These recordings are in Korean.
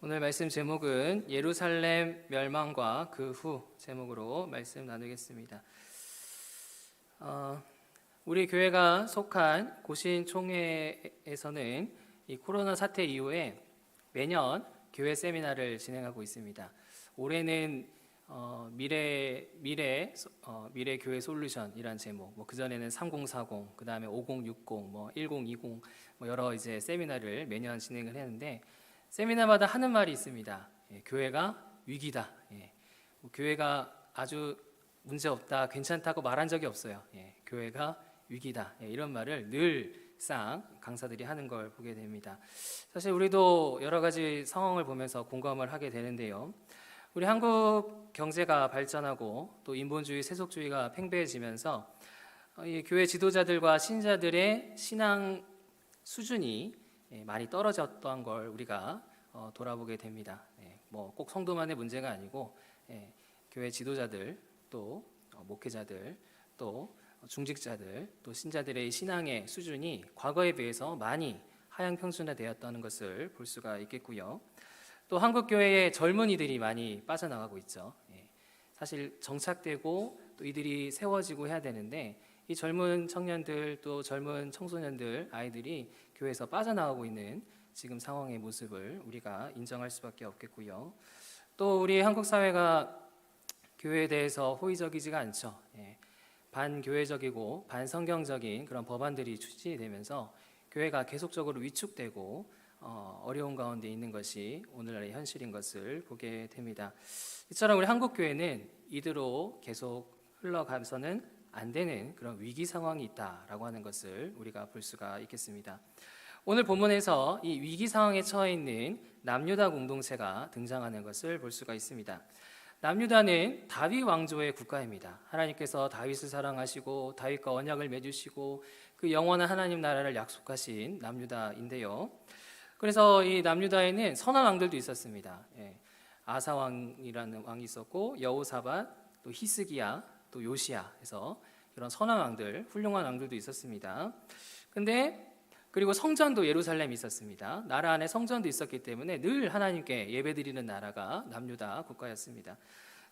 오늘 말씀 제목은 예루살렘 멸망과 그 후 제목으로 말씀 나누겠습니다. 우리 교회가 속한 고신총회에서는 이 코로나 사태 이후에 매년 교회 세미나를 진행하고 있습니다. 올해는 미래 교회 솔루션이란 제목, 그 전에는 3040, 그 다음에 5060, 1020, 여러 이제 세미나를 매년 진행을 했는데 세미나마다 하는 말이 있습니다. 교회가 위기다. 교회가 아주 문제 없다, 괜찮다고 말한 적이 없어요. 교회가 위기다. 이런 말을 늘상 강사들이 하는 걸 보게 됩니다. 사실 우리도 여러 가지 상황을 보면서 공감을 하게 되는데요. 우리 한국 경제가 발전하고 또 인본주의, 세속주의가 팽배해지면서 이 교회 지도자들과 신자들의 신앙 수준이 많이 떨어졌던 걸 우리가 돌아보게 됩니다. 꼭 성도만의 문제가 아니고 교회 지도자들, 또 목회자들, 또 중직자들, 또 신자들의 신앙의 수준이 과거에 비해서 많이 하향 평준화되었다는 것을 볼 수가 있겠고요. 또 한국 교회의 젊은이들이 많이 빠져나가고 있죠. 사실 정착되고 또 이들이 세워지고 해야 되는데 이 젊은 청년들, 또 젊은 청소년들, 아이들이 교회에서 빠져나가고 있는 지금 상황의 모습을 우리가 인정할 수밖에 없겠고요. 또 우리 한국 사회가 교회에 대해서 호의적이지가 않죠. 반교회적이고 반성경적인 그런 법안들이 추진되면서 교회가 계속적으로 위축되고 어려운 가운데 있는 것이 오늘날의 현실인 것을 보게 됩니다. 이처럼 우리 한국 교회는 이대로 계속 흘러가서는 안 되는 그런 위기 상황이 있다라고 하는 것을 우리가 볼 수가 있겠습니다. 오늘 본문에서 이 위기 상황에 처해 있는 남유다 공동체가 등장하는 것을 볼 수가 있습니다. 남유다는 다윗 왕조의 국가입니다. 하나님께서 다윗을 사랑하시고 다윗과 언약을 맺으시고 그 영원한 하나님 나라를 약속하신 남유다인데요. 그래서 이 남유다에는 선한 왕들도 있었습니다. 아사 왕이라는 왕이 있었고 여호사밧, 또 히스기야, 또 요시야 해서 이런 선한 왕들, 훌륭한 왕들도 있었습니다. 그리고 성전도 예루살렘에 있었습니다. 나라 안에 성전도 있었기 때문에 늘 하나님께 예배드리는 나라가 남유다 국가였습니다.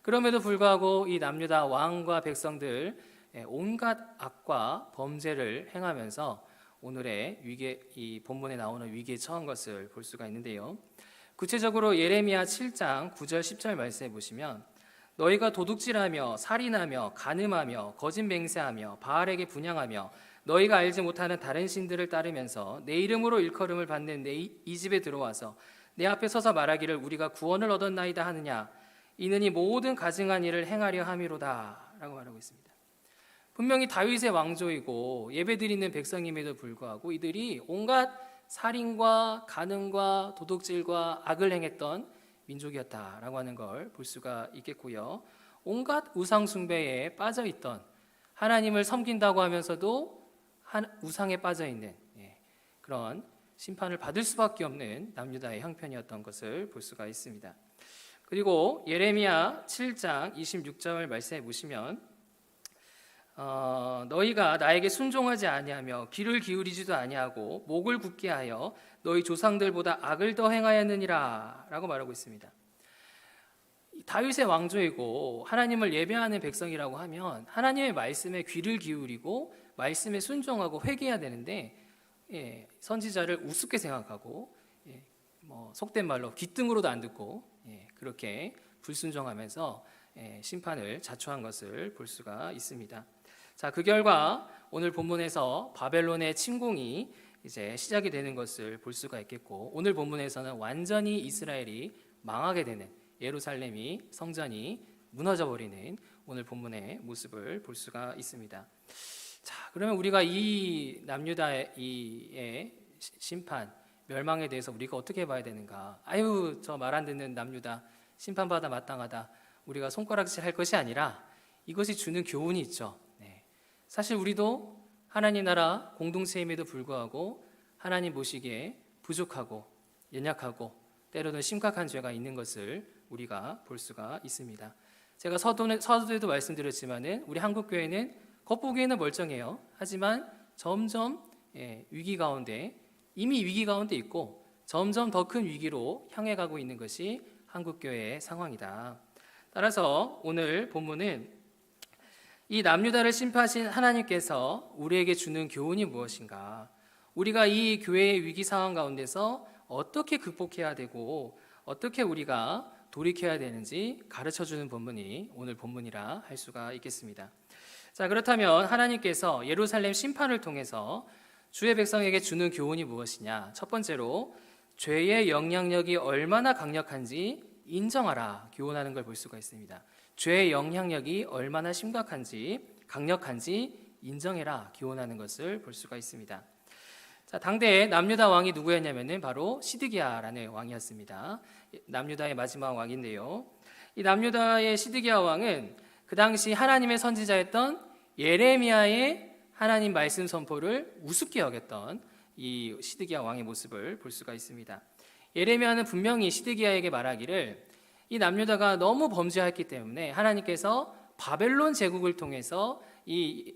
그럼에도 불구하고 이 남유다 왕과 백성들 온갖 악과 범죄를 행하면서 오늘의 이 본문에 나오는 위기에 처한 것을 볼 수가 있는데요. 구체적으로 예레미야 7장 9절 10절 말씀해 보시면 너희가 도둑질하며 살인하며 간음하며 거짓 맹세하며 바알에게 분향하며 너희가 알지 못하는 다른 신들을 따르면서 내 이름으로 일컬음을 받는 이 집에 들어와서 내 앞에 서서 말하기를 우리가 구원을 얻었나이다 하느냐 이는 이 모든 가증한 일을 행하려 함이로다 라고 말하고 있습니다. 분명히 다윗의 왕조이고 예배드리는 백성임에도 불구하고 이들이 온갖 살인과 간음과 도둑질과 악을 행했던 민족이었다라고 하는 걸 볼 수가 있겠고요. 온갖 우상 숭배에 빠져있던, 하나님을 섬긴다고 하면서도 우상에 빠져있는 그런 심판을 받을 수밖에 없는 남유다의 형편이었던 것을 볼 수가 있습니다. 그리고 예레미야 7장 26절 말씀해 보시면 너희가 나에게 순종하지 아니하며 귀를 기울이지도 아니하고 목을 굳게 하여 너희 조상들보다 악을 더 행하였느니라 라고 말하고 있습니다. 다윗의 왕조이고 하나님을 예배하는 백성이라고 하면 하나님의 말씀에 귀를 기울이고 말씀에 순종하고 회개해야 되는데 선지자를 우습게 생각하고 속된 말로 귓등으로도 안 듣고 그렇게 불순종하면서 심판을 자초한 것을 볼 수가 있습니다. 자, 그 결과 오늘 본문에서 바벨론의 침공이 이제 시작이 되는 것을 볼 수가 있겠고 오늘 본문에서는 완전히 이스라엘이 망하게 되는 예루살렘이 성전이 무너져 버리는 오늘 본문의 모습을 볼 수가 있습니다. 자, 그러면 우리가 이 남유다의 심판, 멸망에 대해서 우리가 어떻게 봐야 되는가? 아유, 저 말 안 듣는 남유다 심판받아 마땅하다. 우리가 손가락질 할 것이 아니라 이것이 주는 교훈이 있죠. 사실 우리도 하나님 나라 공동체임에도 불구하고 하나님 보시기에 부족하고 연약하고 때로는 심각한 죄가 있는 것을 우리가 볼 수가 있습니다. 제가 서두에도 말씀드렸지만은 우리 한국 교회는 겉보기에는 멀쩡해요. 하지만 점점 위기 가운데 이미 위기 가운데 있고 점점 더 큰 위기로 향해 가고 있는 것이 한국교회의 상황이다. 따라서 오늘 본문은 이 남유다를 심판하신 하나님께서 우리에게 주는 교훈이 무엇인가, 우리가 이 교회의 위기 상황 가운데서 어떻게 극복해야 되고 어떻게 우리가 돌이켜야 되는지 가르쳐주는 본문이 오늘 본문이라 할 수가 있겠습니다. 자, 그렇다면 하나님께서 예루살렘 심판을 통해서 주의 백성에게 주는 교훈이 무엇이냐? 첫 번째로 죄의 영향력이 얼마나 강력한지 인정하라, 교훈하는 걸 볼 수가 있습니다. 죄의 영향력이 얼마나 심각한지 강력한지 인정해라, 교훈하는 것을 볼 수가 있습니다. 자, 당대의 남유다 왕이 누구였냐면은 바로 시드기야라는 왕이었습니다. 남유다의 마지막 왕인데요. 이 남유다의 시드기야 왕은 그 당시 하나님의 선지자였던 예레미야의 하나님 말씀 선포를 우습게 여겼던 이 시드기야 왕의 모습을 볼 수가 있습니다. 예레미야는 분명히 시드기야에게 말하기를 이 남유다가 너무 범죄했기 때문에 하나님께서 바벨론 제국을 통해서 이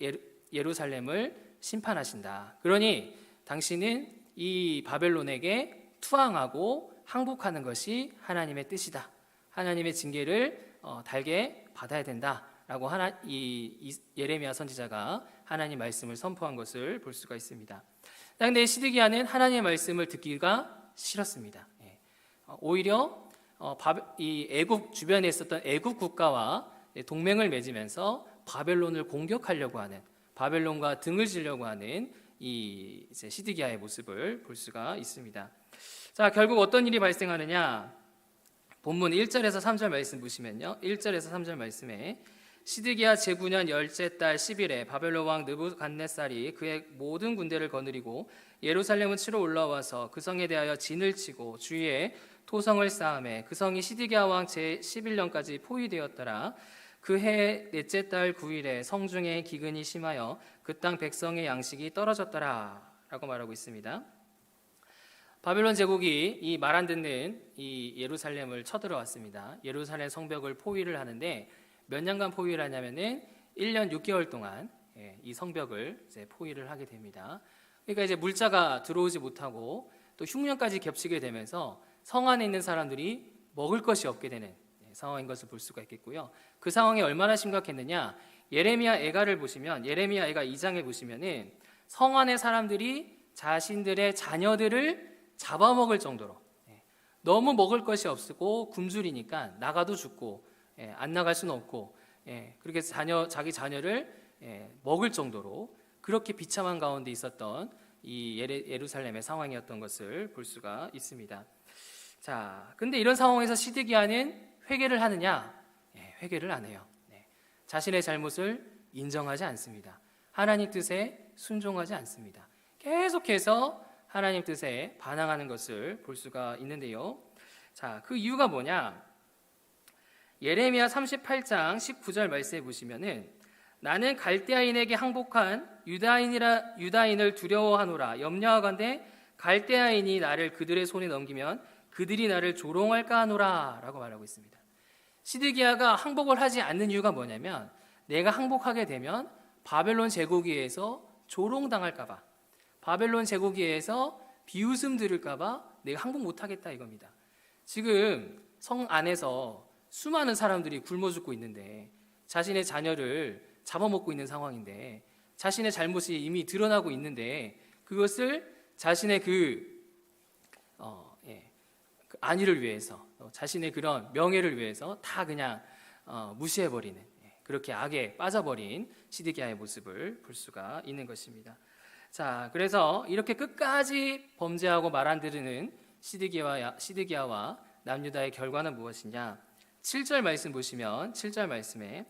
예루살렘을 심판하신다. 그러니 당신은 이 바벨론에게 투항하고 항복하는 것이 하나님의 뜻이다. 하나님의 징계를 달게 받아야 된다라고 이 예레미야 선지자가 하나님 말씀을 선포한 것을 볼 수가 있습니다. 그런데 시드기야는 하나님의 말씀을 듣기가 싫었습니다. 오히려 이 애굽 주변에 있었던 애굽 국가와 동맹을 맺으면서 바벨론을 공격하려고 하는, 바벨론과 등을 지려고 하는 이 이제 시드기야의 모습을 볼 수가 있습니다. 자, 결국 어떤 일이 발생하느냐? 본문 1절에서 3절 말씀 보시면요, 1절에서 3절 말씀에 시드기야 제9년 열째 달 10일에 바벨론 왕 느부갓네살이 그의 모든 군대를 거느리고 예루살렘을 치러 올라와서 그 성에 대하여 진을 치고 주위에 토성을 쌓음에 그 성이 시드기야 왕 제11년까지 포위되었더라. 그 해 넷째 달 9일에 성중에 기근이 심하여 그 땅 백성의 양식이 떨어졌더라 라고 말하고 있습니다. 바벨론 제국이 이 말 안 듣는 이 예루살렘을 쳐들어왔습니다. 예루살렘 성벽을 포위를 하는데 몇 년간 포위를 하냐면은 1년 6개월 동안 이 성벽을 이제 포위를 하게 됩니다. 그러니까 이제 물자가 들어오지 못하고 또 흉년까지 겹치게 되면서 성 안에 있는 사람들이 먹을 것이 없게 되는 상황인 것을 볼 수가 있겠고요. 그 상황이 얼마나 심각했느냐? 예레미야 애가를 보시면, 예레미야 애가 2장에 보시면은 성 안의 사람들이 자신들의 자녀들을 잡아먹을 정도로 너무 먹을 것이 없고 굶주리니까 나가도 죽고 안 나갈 수는 없고 그렇게 자기 자녀를 먹을 정도로 그렇게 비참한 가운데 있었던 이 예루살렘의 상황이었던 것을 볼 수가 있습니다. 자, 근데 이런 상황에서 시드기야는 회개를 하느냐? 회개를 안 해요. 자신의 잘못을 인정하지 않습니다. 하나님 뜻에 순종하지 않습니다. 계속해서 하나님 뜻에 반항하는 것을 볼 수가 있는데요. 자, 그 이유가 뭐냐? 예레미야 38장 19절 말씀에 보시면은 나는 갈대아인에게 항복한 유다인을 두려워하노라. 염려하건대 갈대아인이 나를 그들의 손에 넘기면 그들이 나를 조롱할까 하노라 라고 말하고 있습니다. 시드기야가 항복을 하지 않는 이유가 뭐냐면 내가 항복하게 되면 바벨론 제국에 의해서 조롱당할까 봐, 바벨론 제국에 의해서 비웃음 들을까 봐 내가 항복 못하겠다 이겁니다. 지금 성 안에서 수많은 사람들이 굶어 죽고 있는데 자신의 자녀를 잡아먹고 있는 상황인데 자신의 잘못이 이미 드러나고 있는데 그것을 자신의 그 안위를 위해서 자신의 그런 명예를 위해서 다 그냥 무시해버리는 그렇게 악에 빠져버린 시드기야의 모습을 볼 수가 있는 것입니다. 자, 그래서 이렇게 끝까지 범죄하고 말 안 들으는 시드기야와 남유다의 결과는 무엇이냐? 7절 말씀 보시면 7절 말씀에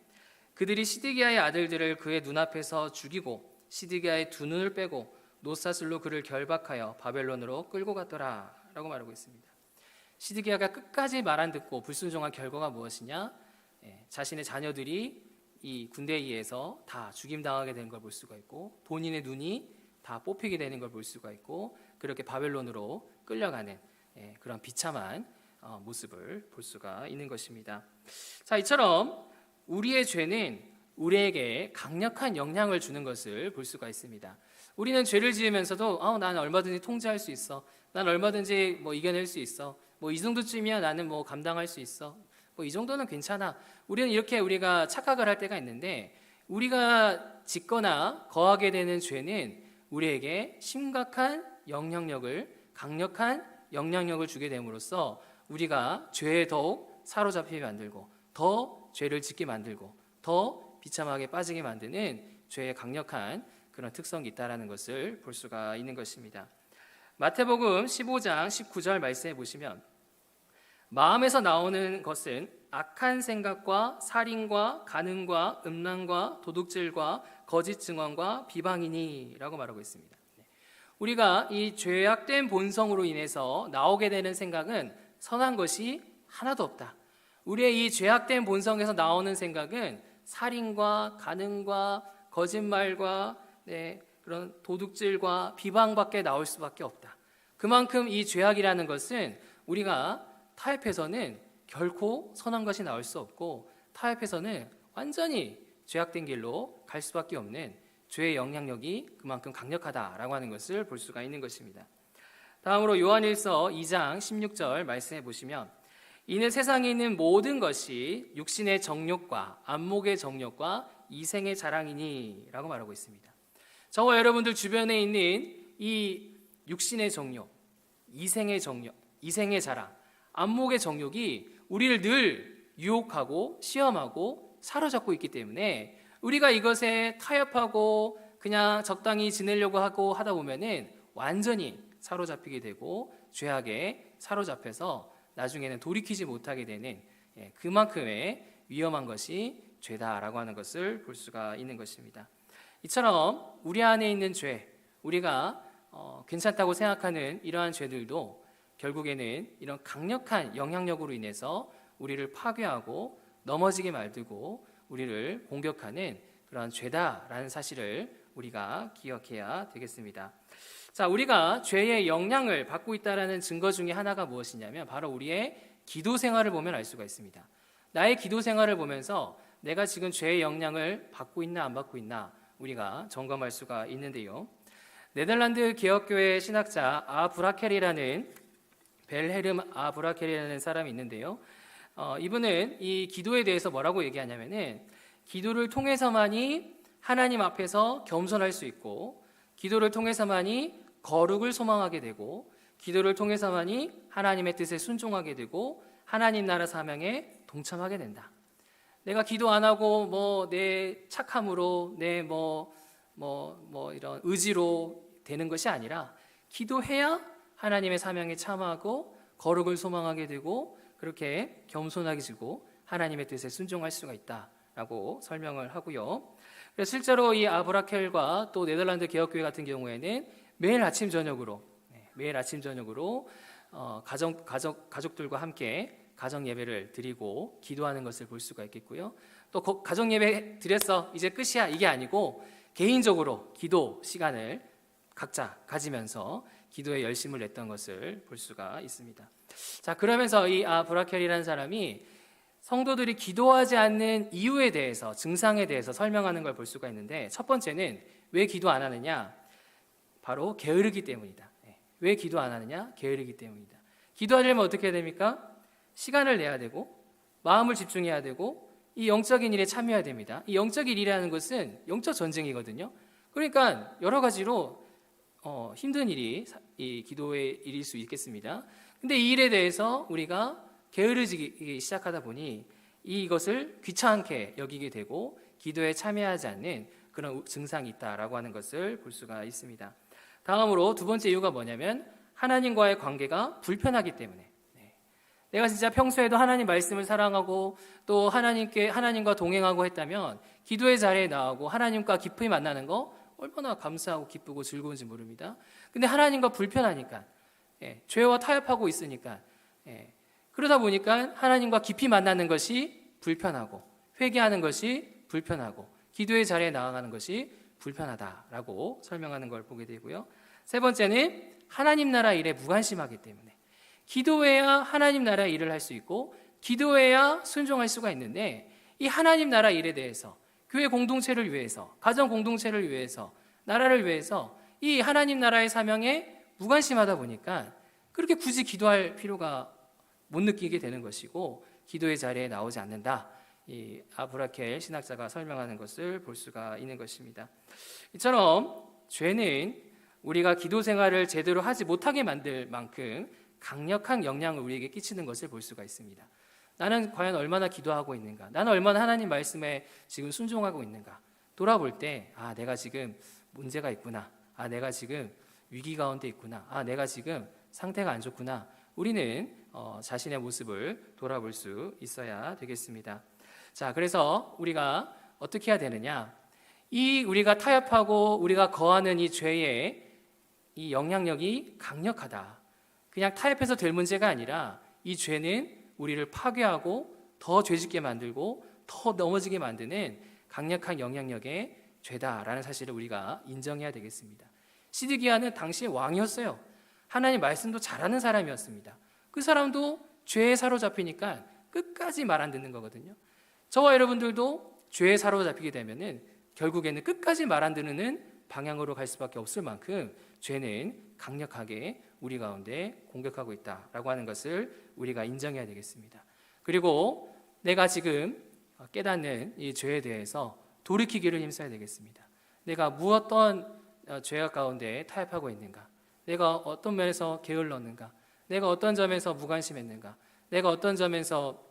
그들이 시드기야의 아들들을 그의 눈앞에서 죽이고 시드기야의 두 눈을 빼고 놋사슬로 그를 결박하여 바벨론으로 끌고 갔더라 라고 말하고 있습니다. 시드기야가 끝까지 말 안 듣고 불순종한 결과가 무엇이냐? 자신의 자녀들이 이 군대에 의해서 다 죽임당하게 되는 걸 볼 수가 있고 본인의 눈이 다 뽑히게 되는 걸 볼 수가 있고 그렇게 바벨론으로 끌려가는 그런 비참한 모습을 볼 수가 있는 것입니다. 자, 이처럼 우리의 죄는 우리에게 강력한 영향을 주는 것을 볼 수가 있습니다. 우리는 죄를 지으면서도 나는 얼마든지 통제할 수 있어. 난 얼마든지 뭐 이겨낼 수 있어. 뭐 이 정도쯤이야 나는 뭐 감당할 수 있어. 뭐 이 정도는 괜찮아. 우리는 이렇게 우리가 착각을 할 때가 있는데, 우리가 짓거나 거하게 되는 죄는 우리에게 심각한 영향력을, 강력한 영향력을 주게 됨으로써 우리가 죄에 더욱 사로잡히게 만들고, 더 죄를 짓게 만들고, 더 비참하게 빠지게 만드는 죄의 강력한 그런 특성이 있다는 것을 볼 수가 있는 것입니다. 마태복음 15장 19절 말씀해 보시면, 마음에서 나오는 것은 악한 생각과 살인과 간음과 음란과 도둑질과 거짓 증언과 비방이니 라고 말하고 있습니다. 우리가 이 죄악된 본성으로 인해서 나오게 되는 생각은 선한 것이 하나도 없다. 우리의 이 죄악된 본성에서 나오는 생각은 살인과 간음과 거짓말과 그런 도둑질과 비방밖에 나올 수밖에 없다. 그만큼 이 죄악이라는 것은 우리가 타협해서는 결코 선한 것이 나올 수 없고, 타협해서는 완전히 죄악된 길로 갈 수밖에 없는 죄의 영향력이 그만큼 강력하다라고 하는 것을 볼 수가 있는 것입니다. 다음으로 요한일서 2장 16절 말씀해 보시면, 이는 세상에 있는 모든 것이 육신의 정욕과 안목의 정욕과 이생의 자랑이니 라고 말하고 있습니다. 저와 여러분들 주변에 있는 이 육신의 정욕, 이생의 정욕, 이생의 자랑, 안목의 정욕이 우리를 늘 유혹하고 시험하고 사로잡고 있기 때문에, 우리가 이것에 타협하고 그냥 적당히 지내려고 하고 하다 보면은 완전히 사로잡히게 되고 죄악에 사로잡혀서 나중에는 돌이키지 못하게 되는, 그만큼의 위험한 것이 죄다라고 하는 것을 볼 수가 있는 것입니다. 이처럼 우리 안에 있는 죄, 우리가 괜찮다고 생각하는 이러한 죄들도 결국에는 이런 강력한 영향력으로 인해서 우리를 파괴하고 넘어지게 만들고 우리를 공격하는 그런 죄다라는 사실을 우리가 기억해야 되겠습니다. 자, 우리가 죄의 영향을 받고 있다는 증거 중에 하나가 무엇이냐면 바로 우리의 기도 생활을 보면 알 수가 있습니다. 나의 기도 생활을 보면서 내가 지금 죄의 영향을 받고 있나 안 받고 있나 우리가 점검할 수가 있는데요. 네덜란드 개혁교회 신학자 아브라켈이라는 벨헤름 아브라켈이라는 사람이 있는데요. 이분은 이 기도에 대해서 뭐라고 얘기하냐면은, 기도를 통해서만이 하나님 앞에서 겸손할 수 있고, 기도를 통해서만이 거룩을 소망하게 되고, 기도를 통해서만이 하나님의 뜻에 순종하게 되고 하나님 나라 사명에 동참하게 된다. 내가 기도 안 하고 뭐 내 착함으로 내 이런 의지로 되는 것이 아니라, 기도해야 하나님의 사명에 참여하고 거룩을 소망하게 되고 그렇게 겸손하게지고 하나님의 뜻에 순종할 수가 있다라고 설명을 하고요. 그래서 실제로 이 아브라켈과 또 네덜란드 개혁교회 같은 경우에는 매일 아침 저녁으로 가족들과 함께 가정 예배를 드리고 기도하는 것을 볼 수가 있겠고요. 또 가정 예배 드렸어, 이제 끝이야, 이게 아니고 개인적으로 기도 시간을 각자 가지면서 기도에 열심을 냈던 것을 볼 수가 있습니다. 자, 그러면서 이 아브라켈이라는 사람이 성도들이 기도하지 않는 이유에 대해서, 증상에 대해서 설명하는 걸 볼 수가 있는데, 첫 번째는 왜 기도 안 하느냐? 바로 게으르기 때문이다. 왜 기도 안 하느냐? 게으르기 때문이다. 기도하려면 어떻게 해야 됩니까? 시간을 내야 되고 마음을 집중해야 되고 이 영적인 일에 참여해야 됩니다. 이 영적인 일이라는 것은 영적 전쟁이거든요. 그러니까 여러 가지로 힘든 일이 이 기도의 일일 수 있겠습니다. 근데 이 일에 대해서 우리가 게으르지기 시작하다 보니 이것을 귀찮게 여기게 되고 기도에 참여하지 않는 그런 증상이 있다라고 하는 것을 볼 수가 있습니다. 다음으로 두 번째 이유가 뭐냐면, 하나님과의 관계가 불편하기 때문에. 내가 진짜 평소에도 하나님 말씀을 사랑하고 또 하나님과 동행하고 했다면 기도의 자리에 나오고 하나님과 깊이 만나는 거 얼마나 감사하고 기쁘고 즐거운지 모릅니다. 근데 하나님과 불편하니까, 죄와 타협하고 있으니까, 그러다 보니까 하나님과 깊이 만나는 것이 불편하고, 회개하는 것이 불편하고, 기도의 자리에 나아가는 것이 불편하다라고 설명하는 걸 보게 되고요. 세 번째는 하나님 나라 일에 무관심하기 때문에, 기도해야 하나님 나라 일을 할 수 있고 기도해야 순종할 수가 있는데, 이 하나님 나라 일에 대해서, 교회 공동체를 위해서, 가정 공동체를 위해서, 나라를 위해서 이 하나님 나라의 사명에 무관심하다 보니까 그렇게 굳이 기도할 필요가 못 느끼게 되는 것이고 기도의 자리에 나오지 않는다. 이 아브라켈 신학자가 설명하는 것을 볼 수가 있는 것입니다. 이처럼 죄는 우리가 기도 생활을 제대로 하지 못하게 만들 만큼 강력한 영향을 우리에게 끼치는 것을 볼 수가 있습니다. 나는 과연 얼마나 기도하고 있는가? 나는 얼마나 하나님 말씀에 지금 순종하고 있는가? 돌아볼 때 내가 지금 문제가 있구나. 내가 지금 위기 가운데 있구나. 내가 지금 상태가 안 좋구나. 우리는 자신의 모습을 돌아볼 수 있어야 되겠습니다. 자, 그래서 우리가 어떻게 해야 되느냐? 이 우리가 타협하고 우리가 거하는 이 죄의 이 영향력이 강력하다. 그냥 타협해서 될 문제가 아니라 이 죄는 우리를 파괴하고 더 죄짓게 만들고 더 넘어지게 만드는 강력한 영향력의 죄다라는 사실을 우리가 인정해야 되겠습니다. 시드기야는 당시의 왕이었어요. 하나님 말씀도 잘하는 사람이었습니다. 그 사람도 죄에 사로잡히니까 끝까지 말 안 듣는 거거든요. 저와 여러분들도 죄에 사로잡히게 되면은 결국에는 끝까지 말 안 듣는 방향으로 갈 수밖에 없을 만큼 죄는 강력하게 우리 가운데 공격하고 있다라고 하는 것을 우리가 인정해야 되겠습니다. 그리고 내가 지금 깨닫는 이 죄에 대해서 돌이키기를 힘써야 되겠습니다. 내가 어떤 죄악 가운데 타협하고 있는가? 내가 어떤 면에서 게을렀는가? 내가 어떤 점에서 무관심했는가? 내가 어떤 점에서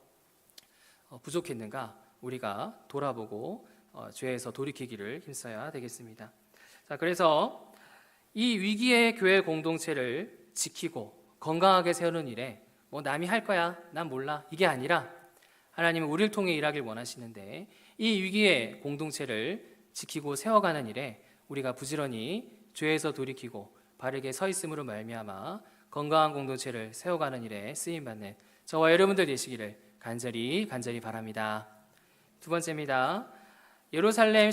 부족했는가? 우리가 돌아보고 죄에서 돌이키기를 힘써야 되겠습니다. 자, 그래서 이 위기의 교회 공동체를 지키고 건강하게 세우는 일에 남이 할 거야, 난 몰라, 이게 아니라 하나님은 우리를 통해 일하길 원하시는데 이 위기의 공동체를 지키고 세워가는 일에 우리가 부지런히 죄에서 돌이키고 바르게 서 있음으로 말미암아 건강한 공동체를 세워가는 일에 쓰임받는 저와 여러분들 되시기를 간절히 바랍니다. 두 번째입니다. 예루살렘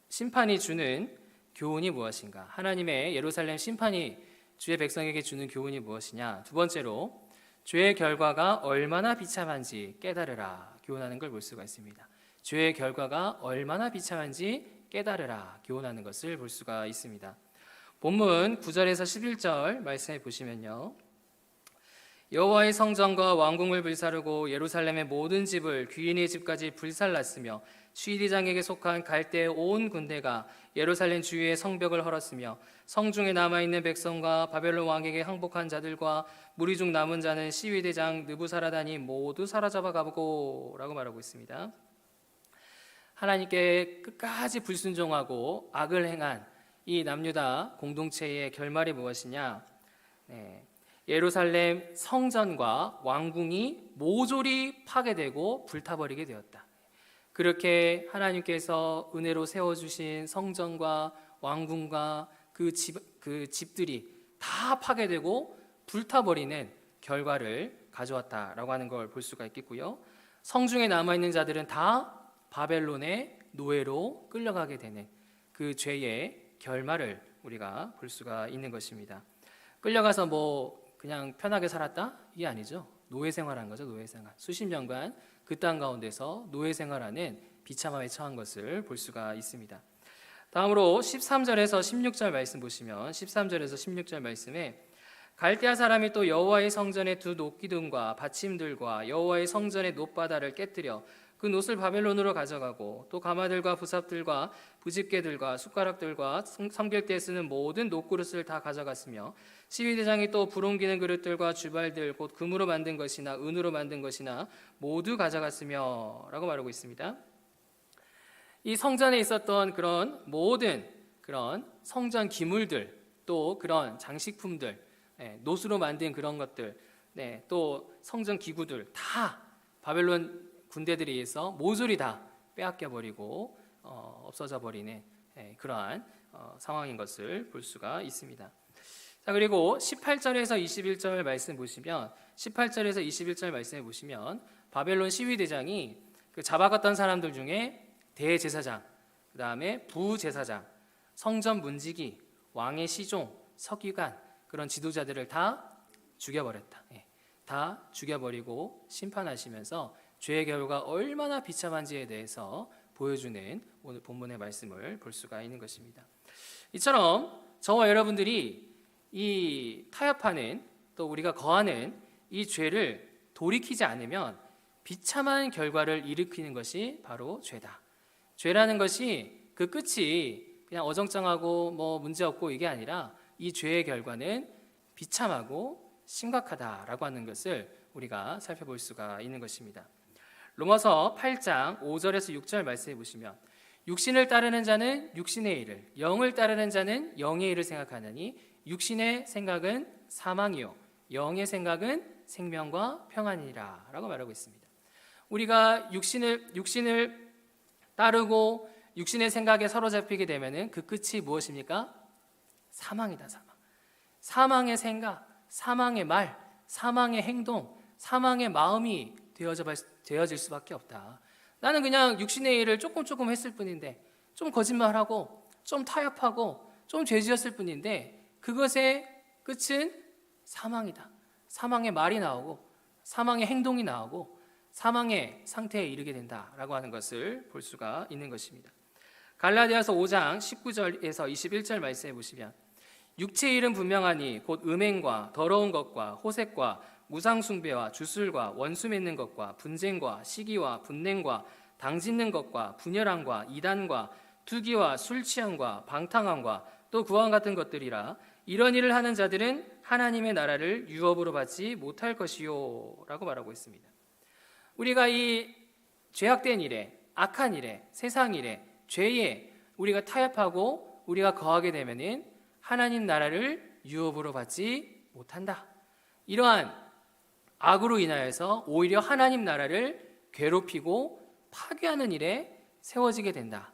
심판이 주는 교훈이 무엇인가? 하나님의 예루살렘 심판이 주의 백성에게 주는 교훈이 무엇이냐? 두 번째로 죄의 결과가 얼마나 비참한지 깨달으라 교훈하는 걸 볼 수가 있습니다. 죄의 결과가 얼마나 비참한지 깨달으라 교훈하는 것을 볼 수가 있습니다. 본문 9절에서 11절 말씀해 보시면요. 여호와의 성전과 왕궁을 불사르고 예루살렘의 모든 집을 귀인의 집까지 불살랐으며 시디장에게 속한 갈대의 온 군대가 예루살렘 주위의 성벽을 헐었으며 성중에 남아있는 백성과 바벨론 왕에게 항복한 자들과 무리 중 남은 자는 시위대장 느부사라단이 모두 사로잡아 가보고 라고 말하고 있습니다. 하나님께 끝까지 불순종하고 악을 행한 이 남유다 공동체의 결말이 무엇이냐? 예루살렘 성전과 왕궁이 모조리 파괴되고 불타버리게 되었다. 그렇게 하나님께서 은혜로 세워주신 성전과 왕궁과 그 집들이 다 파괴되고 불타버리는 결과를 가져왔다라고 하는 걸 볼 수가 있겠고요. 성중에 남아있는 자들은 다 바벨론의 노예로 끌려가게 되는 그 죄의 결말을 우리가 볼 수가 있는 것입니다. 끌려가서 그냥 편하게 살았다? 이게 아니죠. 노예 생활한 거죠. 노예 생활. 수십 년간 그 땅 가운데서 노예 생활하는 비참함에 처한 것을 볼 수가 있습니다. 다음으로 13절에서 16절 말씀 보시면 13절에서 16절 말씀에 갈대아 사람이 또 여호와의 성전의 두 놋기둥과 받침들과 여호와의 성전의 놋바다를 깨뜨려 그 놋을 바벨론으로 가져가고 또 가마들과 부삽들과 부집개들과 숟가락들과 섬길 때 쓰는 모든 놋그릇을 다 가져갔으며 시위대장이 또 불옮기는 그릇들과 주발들 곧 금으로 만든 것이나 은으로 만든 것이나 모두 가져갔으며 라고 말하고 있습니다. 이 성전에 있었던 그런 모든 그런 성전 기물들 또 그런 장식품들 놋으로 만든 그런 것들 또 성전 기구들 다 바벨론 군대들에 의해서 모조리 다 빼앗겨 버리고 없어져 버리는 그러한 상황인 것을 볼 수가 있습니다. 자, 그리고 18절에서 21절 말씀 보시면 18절에서 21절 말씀해 보시면 바벨론 시위대장이 그 잡아갔던 사람들 중에 대제사장, 그 다음에 부제사장, 성전 문지기, 왕의 시종, 서기관 그런 지도자들을 다 죽여버렸다. 다 죽여버리고 심판하시면서 죄의 결과가 얼마나 비참한지에 대해서 보여주는 오늘 본문의 말씀을 볼 수가 있는 것입니다. 이처럼 저와 여러분들이 이 타협하는 또 우리가 거하는 이 죄를 돌이키지 않으면 비참한 결과를 일으키는 것이 바로 죄다. 죄라는 것이 그 끝이 그냥 어정쩡하고 뭐 문제없고 이게 아니라 이 죄의 결과는 비참하고 심각하다라고 하는 것을 우리가 살펴볼 수가 있는 것입니다. 로마서 8장 5절에서 6절 말씀해 보시면 육신을 따르는 자는 육신의 일을, 영을 따르는 자는 영의 일을 생각하느니 육신의 생각은 사망이요 영의 생각은 생명과 평안이라 라고 말하고 있습니다. 우리가 육신을 따르고 육신의 생각에 사로잡히게 되면은 그 끝이 무엇입니까? 사망이다. 사망의 생각, 사망의 말, 사망의 행동, 사망의 마음이 되어질 수밖에 없다. 나는 그냥 육신의 일을 조금 했을 뿐인데, 좀 거짓말하고 좀 타협하고 좀 죄지었을 뿐인데 그것의 끝은 사망이다. 사망의 말이 나오고 사망의 행동이 나오고 사망의 상태에 이르게 된다라고 하는 것을 볼 수가 있는 것입니다. 갈라디아서 5장 19절에서 21절 말씀해 보시면 육체의 일은 분명하니 곧 음행과 더러운 것과 호색과 우상숭배와 주술과 원수 맺는 것과 분쟁과 시기와 분냉과 당짓는 것과 분열함과 이단과 투기와 술 취함과 방탕함과 또 그와 같은 것들이라. 이런 일을 하는 자들은 하나님의 나라를 유업으로 받지 못할 것이요 라고 말하고 있습니다. 우리가 이 죄악된 일에, 악한 일에, 세상 일에, 죄에 우리가 타협하고 우리가 거하게 되면은 하나님 나라를 유업으로 받지 못한다. 이러한 악으로 인하여서 오히려 하나님 나라를 괴롭히고 파괴하는 일에 세워지게 된다.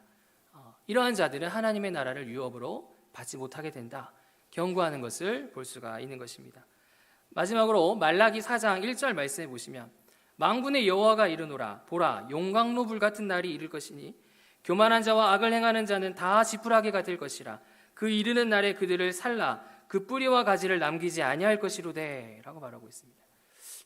이러한 자들은 하나님의 나라를 유업으로 받지 못하게 된다. 경고하는 것을 볼 수가 있는 것입니다. 마지막으로 말라기 4장 1절 말씀해 보시면 만군의 여호와가 이르노라 보라 용광로 불 같은 날이 이를 것이니 교만한 자와 악을 행하는 자는 다 지푸라기가 될 것이라. 그 이르는 날에 그들을 살라 그 뿌리와 가지를 남기지 아니할 것이로되 라고 말하고 있습니다.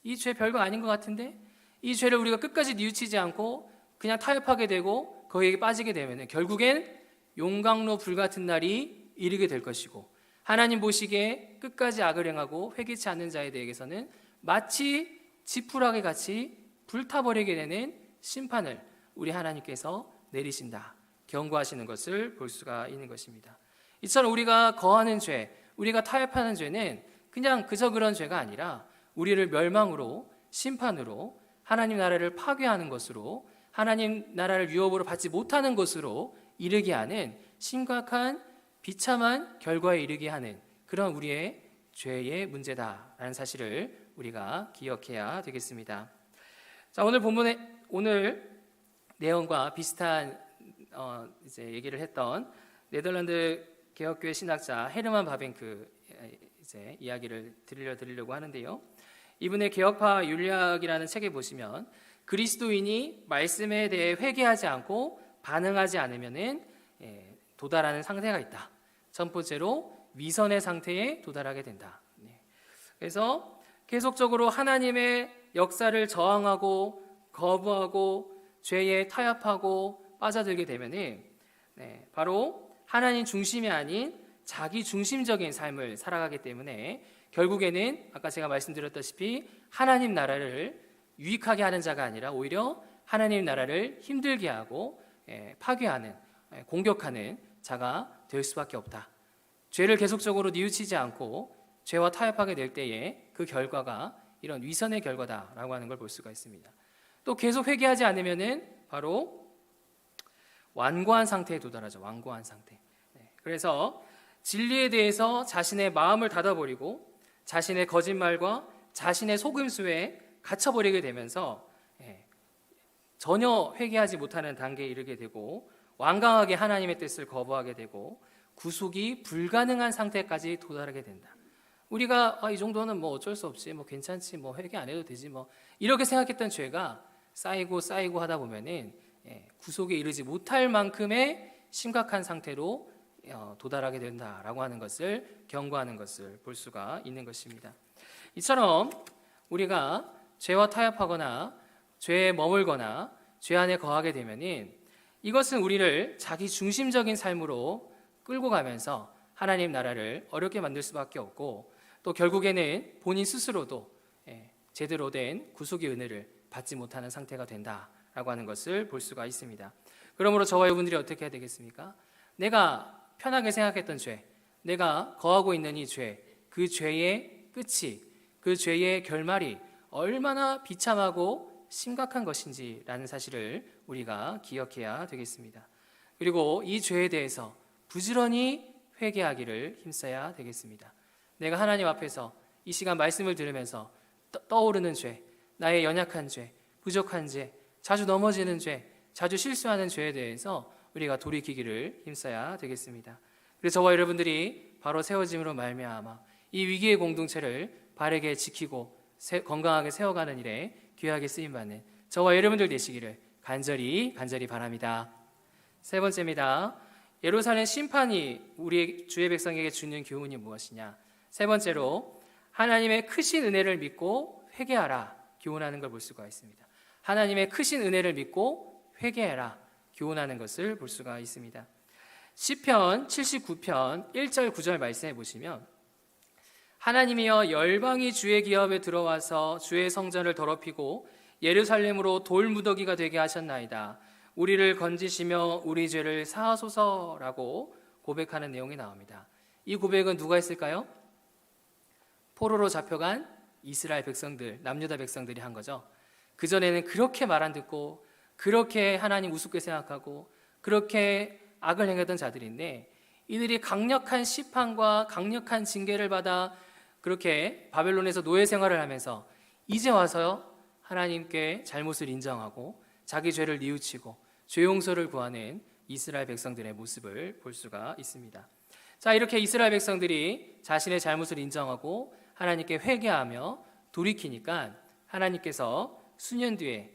이 죄 별거 아닌 것 같은데 이 죄를 우리가 끝까지 뉘우치지 않고 그냥 타협하게 되고 거기에 빠지게 되면 결국엔 용광로 불 같은 날이 이르게 될 것이고 하나님 보시기에 끝까지 악을 행하고 회개치 않는 자에 대해서는 마치 지푸라기 같이 불타버리게 되는 심판을 우리 하나님께서 내리신다. 경고하시는 것을 볼 수가 있는 것입니다. 이처럼 우리가 거하는 죄, 우리가 타협하는 죄는 그냥 그저 그런 죄가 아니라 우리를 멸망으로, 심판으로, 하나님 나라를 파괴하는 것으로, 하나님 나라를 유업으로 받지 못하는 것으로 이르게 하는 심각한 비참한 결과에 이르게 하는 그런 우리의 죄의 문제다라는 사실을 우리가 기억해야 되겠습니다. 자, 오늘 내용과 비슷한 이제 얘기를 했던 네덜란드 개혁교회 신학자 헤르만 바벤크 이제 이야기를 들으려고 하는데요. 이분의 개혁파 윤리학이라는 책에 보시면 그리스도인이 말씀에 대해 회개하지 않고 반응하지 않으면은 도달하는 상태가 있다. 첫 번째로 위선의 상태에 도달하게 된다. 그래서 계속적으로 하나님의 역사를 저항하고 거부하고 죄에 타협하고 빠져들게 되면은 바로 하나님 중심이 아닌 자기 중심적인 삶을 살아가기 때문에 결국에는 아까 제가 말씀드렸다시피 하나님 나라를 유익하게 하는 자가 아니라 오히려 하나님 나라를 힘들게 하고 파괴하는, 공격하는 자가 될 수밖에 없다. 죄를 계속적으로 뉘우치지 않고 죄와 타협하게 될 때에 그 결과가 이런 위선의 결과다라고 하는 걸 볼 수가 있습니다. 또 계속 회개하지 않으면은 바로 완고한 상태에 도달하죠. 완고한 상태. 그래서 진리에 대해서 자신의 마음을 닫아버리고 자신의 거짓말과 자신의 속임수에 갇혀버리게 되면서 전혀 회개하지 못하는 단계에 이르게 되고 완강하게 하나님의 뜻을 거부하게 되고 구속이 불가능한 상태까지 도달하게 된다. 우리가 이 정도는 뭐 어쩔 수 없지, 뭐 괜찮지, 뭐 회개 안 해도 되지, 뭐 이렇게 생각했던 죄가 쌓이고 하다 보면은 구속에 이르지 못할 만큼의 심각한 상태로 도달하게 된다라고 하는 것을 경고하는 것을 볼 수가 있는 것입니다. 이처럼 우리가 죄와 타협하거나 죄에 머물거나 죄 안에 거하게 되면은 이것은 우리를 자기 중심적인 삶으로 끌고 가면서 하나님 나라를 어렵게 만들 수밖에 없고 또 결국에는 본인 스스로도 제대로 된 구속의 은혜를 받지 못하는 상태가 된다라고 하는 것을 볼 수가 있습니다. 그러므로 저와 여러분들이 어떻게 해야 되겠습니까? 내가 편하게 생각했던 죄, 내가 거하고 있는 이 죄, 그 죄의 끝이, 그 죄의 결말이 얼마나 비참하고 심각한 것인지라는 사실을 우리가 기억해야 되겠습니다. 그리고 이 죄에 대해서 부지런히 회개하기를 힘써야 되겠습니다. 내가 하나님 앞에서 이 시간 말씀을 들으면서 떠오르는 죄, 나의 연약한 죄, 부족한 죄, 자주 넘어지는 죄, 자주 실수하는 죄에 대해서 우리가 돌이키기를 힘써야 되겠습니다. 그래서 저와 여러분들이 바로 세워짐으로 말미암아 이 위기의 공동체를 바르게 지키고 건강하게 세워가는 일에 귀하게 쓰임받는 저와 여러분들 되시기를 간절히 바랍니다. 세 번째입니다. 예루살렘 심판이 우리 주의 백성에게 주는 교훈이 무엇이냐? 세 번째로 하나님의 크신 은혜를 믿고 회개하라 교훈하는 걸 볼 수가 있습니다. 하나님의 크신 은혜를 믿고 회개하라 교훈하는 것을 볼 수가 있습니다. 시편 79편 1절 9절 말씀해 보시면 하나님이여 열방이 주의 기업에 들어와서 주의 성전을 더럽히고 예루살렘으로 돌무더기가 되게 하셨나이다. 우리를 건지시며 우리 죄를 사하소서라고 고백하는 내용이 나옵니다. 이 고백은 누가 했을까요? 포로로 잡혀간 이스라엘 백성들, 남유다 백성들이 한 거죠. 그전에는 그렇게 말 안 듣고 그렇게 하나님 우습게 생각하고 그렇게 악을 행하던 자들인데 이들이 강력한 심판과 강력한 징계를 받아 그렇게 바벨론에서 노예 생활을 하면서 이제 와서 하나님께 잘못을 인정하고 자기 죄를 뉘우치고 죄 용서를 구하는 이스라엘 백성들의 모습을 볼 수가 있습니다. 자, 이렇게 이스라엘 백성들이 자신의 잘못을 인정하고 하나님께 회개하며 돌이키니까 하나님께서 수년 뒤에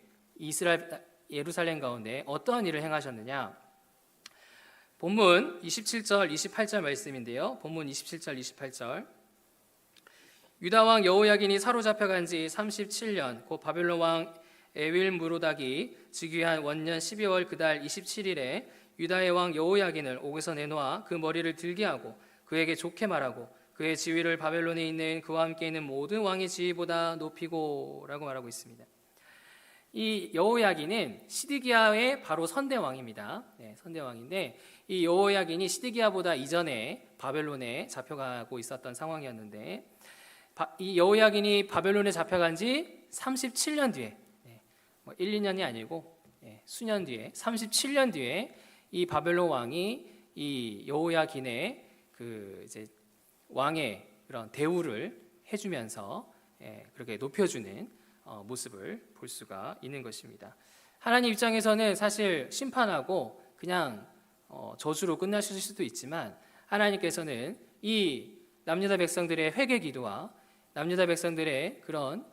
예루살렘 가운데 어떠한 일을 행하셨느냐? 본문 27절, 28절 말씀인데요. 본문 27절, 28절. 유다 왕 여호야긴이 사로잡혀간 지 37년, 곧 바벨론 왕 에윌무로닥이 즉위한 원년 12월 그달 27일에 유다의 왕 여호야긴을 옥에서 내놓아 그 머리를 들게 하고 그에게 좋게 말하고 그의 지위를 바벨론에 있는 그와 함께 있는 모든 왕의 지위보다 높이고 라고 말하고 있습니다. 이 여호야긴은 시드기야의 바로 선대왕입니다. 선대왕인데 이 여호야긴이 시드기야보다 이전에 바벨론에 잡혀가고 있었던 상황이었는데 이 여호야긴이 바벨론에 잡혀간 지 37년 뒤에 1, 2년이 아니고 수년 뒤에 37년 뒤에 이 바벨론 왕이 이 여호야긴의 그 이제 왕의 그런 대우를 해주면서 그렇게 높여주는 모습을 볼 수가 있는 것입니다. 하나님 입장에서는 사실 심판하고 그냥 저주로 끝나실 수도 있지만 하나님께서는 이 남유다 백성들의 회개 기도와 남유다 백성들의 그런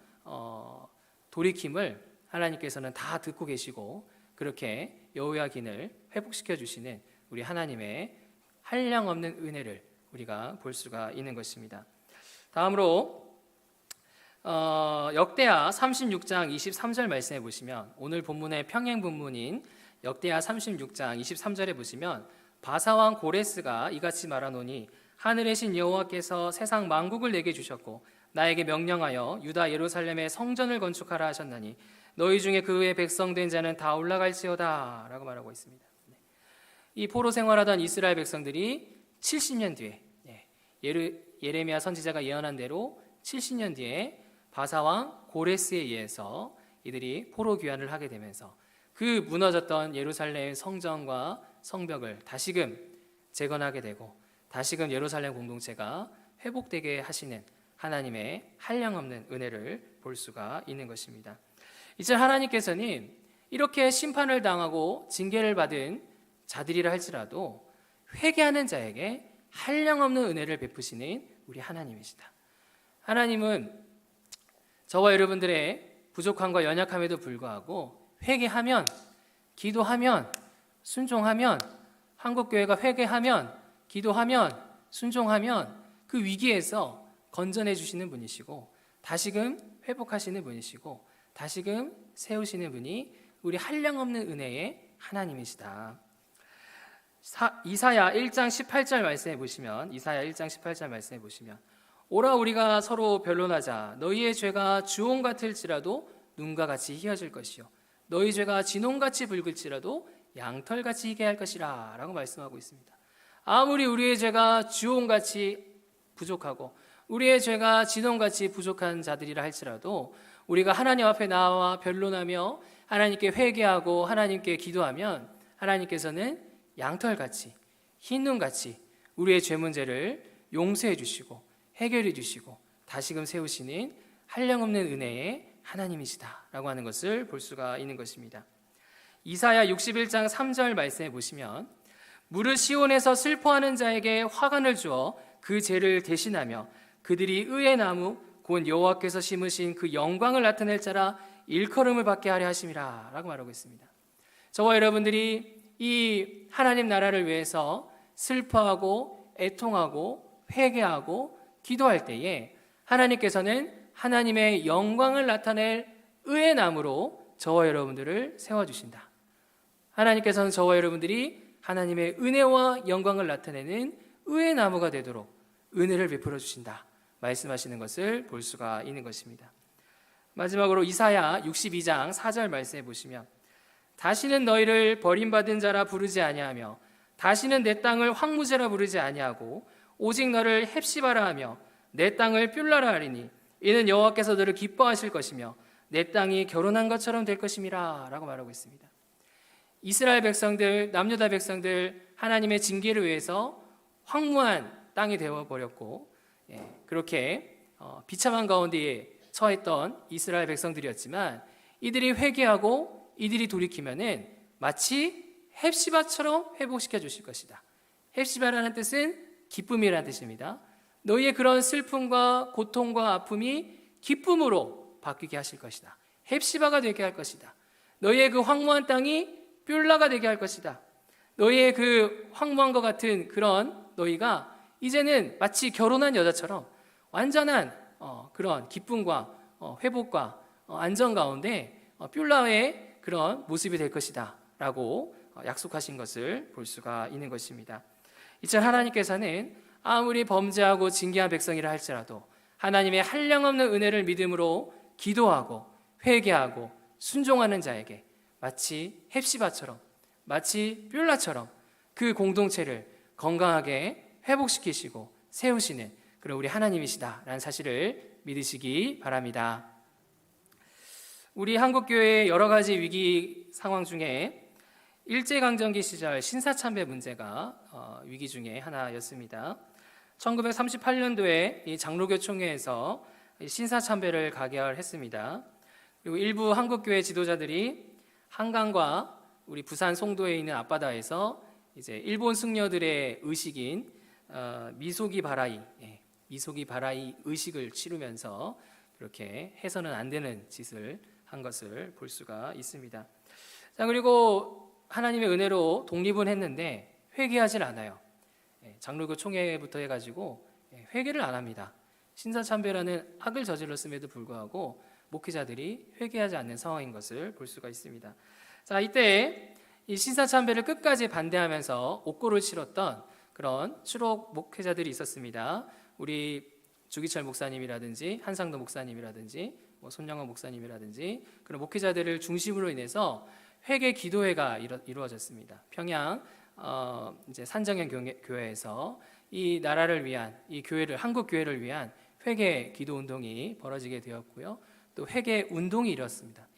돌이킴을 하나님께서는 다 듣고 계시고 그렇게 여호야긴을 회복시켜 주시는 우리 하나님의 한량없는 은혜를 우리가 볼 수가 있는 것입니다. 다음으로 역대하 36장 23절 말씀해 보시면 오늘 본문의 평행 본문인 역대하 36장 23절에 보시면 바사왕 고레스가 이같이 말하노니 하늘의 신 여호와께서 세상 만국을 내게 주셨고 나에게 명령하여 유다 예루살렘에 성전을 건축하라 하셨나니 너희 중에 그의 백성된 자는 다 올라갈지어다 라고 말하고 있습니다. 이 포로 생활하던 이스라엘 백성들이 70년 뒤에 예레미야 선지자가 예언한 대로 70년 뒤에 바사왕 고레스에 의해서 이들이 포로 귀환을 하게 되면서 그 무너졌던 예루살렘 성전과 성벽을 다시금 재건하게 되고 다시금 예루살렘 공동체가 회복되게 하시는 하나님의 한량없는 은혜를 볼 수가 있는 것입니다. 이제 하나님께서는 이렇게 심판을 당하고 징계를 받은 자들이라 할지라도 회개하는 자에게 한량없는 은혜를 베푸시는 우리 하나님이시다. 하나님은 저와 여러분들의 부족함과 연약함에도 불구하고 회개하면, 기도하면, 순종하면, 한국교회가 회개하면, 기도하면, 순종하면 그 위기에서 건져내 주시는 분이시고 다시금 회복하시는 분이시고 다시금 세우시는 분이 우리 한량없는 은혜의 하나님이시다. 이사야 1장 18절 말씀해 보시면 오라 우리가 서로 변론하자. 너희의 죄가 주홍 같을지라도 눈과 같이 희어질 것이요 너희 죄가 진홍같이 붉을지라도 양털같이 희게 할 것이라 라고 말씀하고 있습니다. 아무리 우리의 죄가 주홍같이 부족하고 우리의 죄가 진홍같이 부족한 자들이라 할지라도 우리가 하나님 앞에 나와 변론하며 하나님께 회개하고 하나님께 기도하면 하나님께서는 양털같이 흰 눈같이 우리의 죄 문제를 용서해 주시고 해결해 주시고 다시금 세우시는 한량없는 은혜의 하나님이시다라고 하는 것을 볼 수가 있는 것입니다. 이사야 61장 3절 말씀해 보시면 무릇 시온에서 슬퍼하는 자에게 화관을 주어 그 죄를 대신하며 그들이 의의 나무 곧 여호와께서 심으신 그 영광을 나타낼 자라 일컬음을 받게 하려 하심이라 라고 말하고 있습니다. 저와 여러분들이 이 하나님 나라를 위해서 슬퍼하고 애통하고 회개하고 기도할 때에 하나님께서는 하나님의 영광을 나타낼 의의 나무로 저와 여러분들을 세워주신다. 하나님께서는 저와 여러분들이 하나님의 은혜와 영광을 나타내는 의의 나무가 되도록 은혜를 베풀어 주신다 말씀하시는 것을 볼 수가 있는 것입니다. 마지막으로 이사야 62장 4절 말씀해 보시면 다시는 너희를 버림받은 자라 부르지 아니하며 다시는 내 땅을 황무지라 부르지 아니하고 오직 너를 헵시바라 하며 내 땅을 뷸라라 하리니 이는 여호와께서 너를 기뻐하실 것이며 내 땅이 결혼한 것처럼 될 것임이라 라고 말하고 있습니다. 이스라엘 백성들, 남유다 백성들 하나님의 징계를 위해서 황무한 땅이 되어버렸고 그렇게 비참한 가운데에 처했던 이스라엘 백성들이었지만 이들이 회개하고 이들이 돌이키면은 마치 헵시바처럼 회복시켜 주실 것이다. 헵시바라는 뜻은 기쁨이라는 뜻입니다. 너희의 그런 슬픔과 고통과 아픔이 기쁨으로 바뀌게 하실 것이다. 헵시바가 되게 할 것이다. 너희의 그 황무한 땅이 뷸라가 되게 할 것이다. 너희의 그 황무한 것 같은 그런 너희가 이제는 마치 결혼한 여자처럼 완전한 그런 기쁨과 회복과 안정 가운데 뷸라의 그런 모습이 될 것이다 라고 약속하신 것을 볼 수가 있는 것입니다. 이처럼 하나님께서는 아무리 범죄하고 징계한 백성이라 할지라도 하나님의 한량없는 은혜를 믿음으로 기도하고 회개하고 순종하는 자에게 마치 헵시바처럼 마치 뷸라처럼 그 공동체를 건강하게 회복시키시고 세우시는 그런 우리 하나님이시다라는 사실을 믿으시기 바랍니다. 우리 한국교회의 여러 가지 위기 상황 중에 일제강점기 시절 신사참배 문제가 위기 중에 하나였습니다. 1938년도에 이 장로교 총회에서 신사참배를 가결했습니다. 그리고 일부 한국교회 지도자들이 한강과 우리 부산 송도에 있는 앞바다에서 이제 일본 승려들의 의식인 미소기 바라이 의식을 치르면서 그렇게 해서는 안 되는 짓을 한 것을 볼 수가 있습니다. 자, 그리고 하나님의 은혜로 독립은 했는데 회개하진 않아요. 장로교 총회부터 해가지고 회개를 안 합니다. 신사참배라는 악을 저질렀음에도 불구하고 목회자들이 회개하지 않는 상황인 것을 볼 수가 있습니다. 자, 이때 이 신사참배를 끝까지 반대하면서 옥고를 치렀던 그런 추록 목회자들이 있었습니다. 우리 주기철 목사님이라든지 한상도 목사님이라든지 손영원 목사님이라든지 그런 목회자들을 중심으로 인해서 회개 기도회가 이루어졌습니다. 평양 이제 산정현 교회에서 이 나라를 위한 이 교회를 한국 교회를 위한 회개 기도 운동이 벌어지게 되었고요. 또 회개 운동이 이뤘습니다.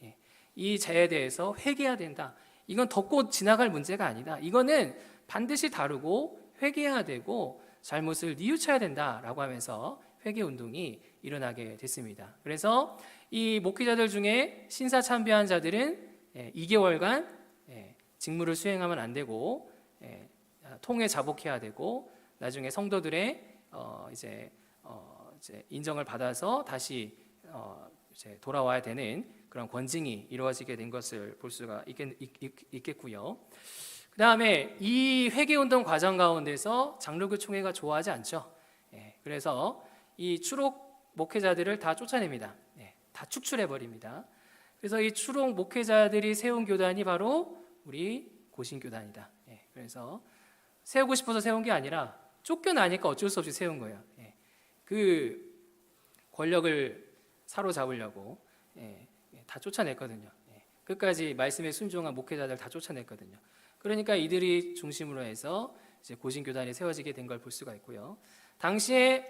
이 자에 대해서 회개해야 된다. 이건 덮고 지나갈 문제가 아니다. 이거는 반드시 다루고 회개해야 되고 잘못을 뉘우쳐야 된다라고 하면서 회개 운동이 일어나게 됐습니다. 그래서 이 목회자들 중에 신사 참배한 자들은 2개월간 직무를 수행하면 안 되고 통회 자복해야 되고 나중에 성도들의 이제 인정을 받아서 다시 이제 돌아와야 되는 그런 권징이 이루어지게 된 것을 볼 수가 있겠고요. 그 다음에 이 회개운동 과정 가운데서 장로교 총회가 좋아하지 않죠. 그래서 이 추록 목회자들을 다 쫓아냅니다. 다 축출해버립니다. 그래서 이 추록 목회자들이 세운 교단이 바로 우리 고신교단이다. 그래서 세우고 싶어서 세운 게 아니라 쫓겨나니까 어쩔 수 없이 세운 거예요. 예. 그 권력을 사로잡으려고 다 쫓아냈거든요. 끝까지 말씀에 순종한 목회자들 다 쫓아냈거든요. 그러니까 이들이 중심으로 해서 이제 고신교단이 세워지게 된 걸 볼 수가 있고요. 당시에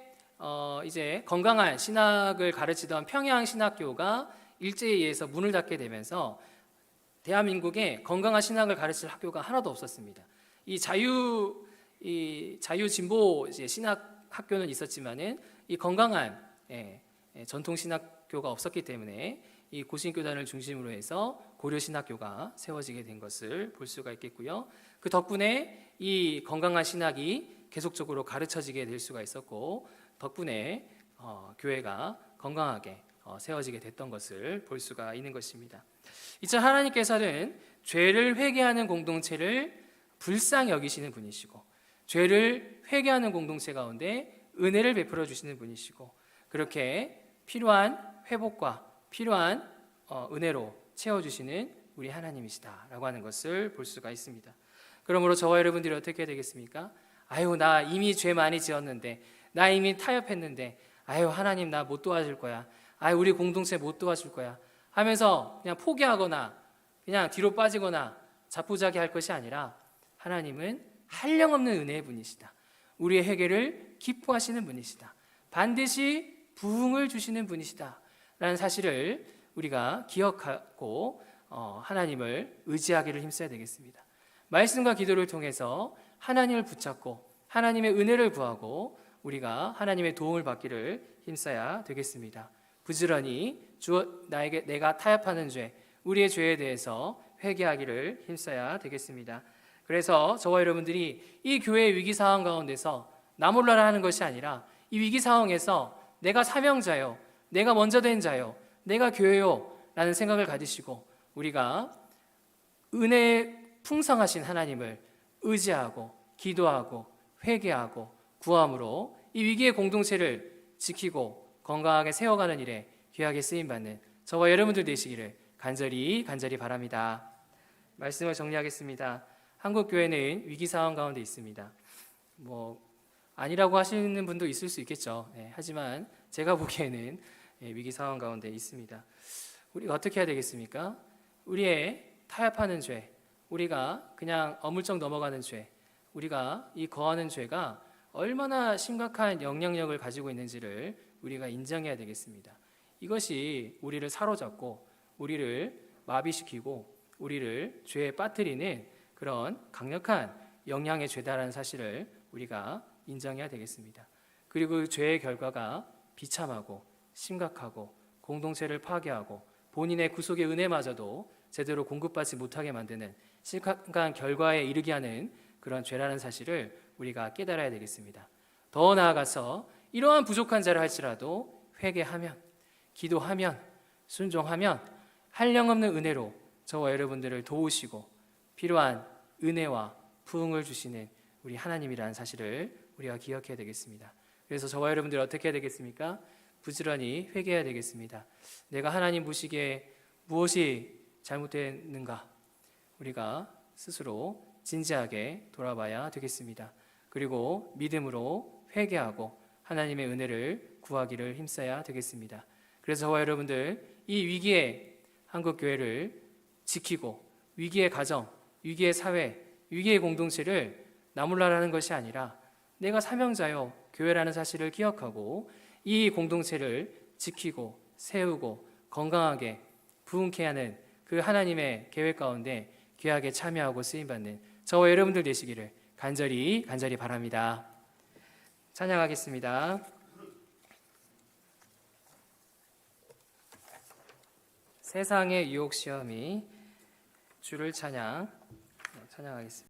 이제 건강한 신학을 가르치던 평양신학교가 일제에 의해서 문을 닫게 되면서 대한민국에 건강한 신학을 가르칠 학교가 하나도 없었습니다. 이 자유 진보 이제 신학 학교는 있었지만은 이 건강한 전통 신학교가 없었기 때문에 이 고신교단을 중심으로 해서 고려신학교가 세워지게 된 것을 볼 수가 있겠고요. 그 덕분에 이 건강한 신학이 계속적으로 가르쳐지게 될 수가 있었고, 덕분에 교회가 건강하게 세워지게 됐던 것을 볼 수가 있는 것입니다. 이제 하나님께서는 죄를 회개하는 공동체를 불쌍히 여기시는 분이시고, 죄를 회개하는 공동체 가운데 은혜를 베풀어 주시는 분이시고, 그렇게 필요한 회복과 필요한 은혜로 채워주시는 우리 하나님이시다라고 하는 것을 볼 수가 있습니다. 그러므로 저와 여러분들이 어떻게 되겠습니까? 아유, 나 이미 죄 많이 지었는데, 나 이미 타협했는데, 아유, 하나님 나 못 도와줄 거야, 아유, 우리 공동체 못 도와줄 거야 하면서 그냥 포기하거나 그냥 뒤로 빠지거나 자포자기할 것이 아니라, 하나님은 한량없는 은혜의 분이시다. 우리의 회개를 기뻐하시는 분이시다. 반드시 부흥을 주시는 분이시다 라는 사실을 우리가 기억하고 하나님을 의지하기를 힘써야 되겠습니다. 말씀과 기도를 통해서 하나님을 붙잡고 하나님의 은혜를 구하고 우리가 하나님의 도움을 받기를 힘써야 되겠습니다. 부지런히 내가 타협하는 죄, 우리의 죄에 대해서 회개하기를 힘써야 되겠습니다. 그래서 저와 여러분들이 이 교회의 위기 상황 가운데서 나 몰라라 하는 것이 아니라, 이 위기 상황에서 내가 사명자요, 내가 먼저 된 자요, 내가 교회요 라는 생각을 가지시고 우리가 은혜에 풍성하신 하나님을 의지하고 기도하고 회개하고 구함으로 이 위기의 공동체를 지키고 건강하게 세워가는 일에 귀하게 쓰임받는 저와 여러분들 되시기를 간절히 바랍니다. 말씀을 정리하겠습니다. 한국교회는 위기 상황 가운데 있습니다. 아니라고 하시는 분도 있을 수 있겠죠. 하지만 제가 보기에는 위기 상황 가운데 있습니다. 우리가 어떻게 해야 되겠습니까? 우리의 타협하는 죄, 우리가 그냥 어물쩍 넘어가는 죄, 우리가 이 거하는 죄가 얼마나 심각한 영향력을 가지고 있는지를 우리가 인정해야 되겠습니다. 이것이 우리를 사로잡고 우리를 마비시키고 우리를 죄에 빠뜨리는 그런 강력한 영향의 죄다라는 사실을 우리가 인정해야 되겠습니다. 그리고 그 죄의 결과가 비참하고 심각하고 공동체를 파괴하고 본인의 구속의 은혜마저도 제대로 공급받지 못하게 만드는 심각한 결과에 이르게 하는 그런 죄라는 사실을 우리가 깨달아야 되겠습니다. 더 나아가서 이러한 부족한 자를 할지라도 회개하면, 기도하면, 순종하면 한량없는 은혜로 저와 여러분들을 도우시고 필요한 은혜와 부흥을 주시는 우리 하나님이라는 사실을 우리가 기억해야 되겠습니다. 그래서 저와 여러분들 어떻게 해야 되겠습니까? 부지런히 회개해야 되겠습니다. 내가 하나님 보시기에 무엇이 잘못됐는가? 우리가 스스로 진지하게 돌아봐야 되겠습니다. 그리고 믿음으로 회개하고 하나님의 은혜를 구하기를 힘써야 되겠습니다. 그래서 저와 여러분들 이 위기의 한국교회를 지키고 위기의 가정, 위기의 사회, 위기의 공동체를 나몰라라는 것이 아니라 내가 사명자요 교회라는 사실을 기억하고 이 공동체를 지키고 세우고 건강하게 부흥케 하는 그 하나님의 계획 가운데 귀하게 참여하고 쓰임받는 저와 여러분들 되시기를 간절히 바랍니다. 찬양하겠습니다. 세상의 유혹 시험이 주를 찬양하겠습니다.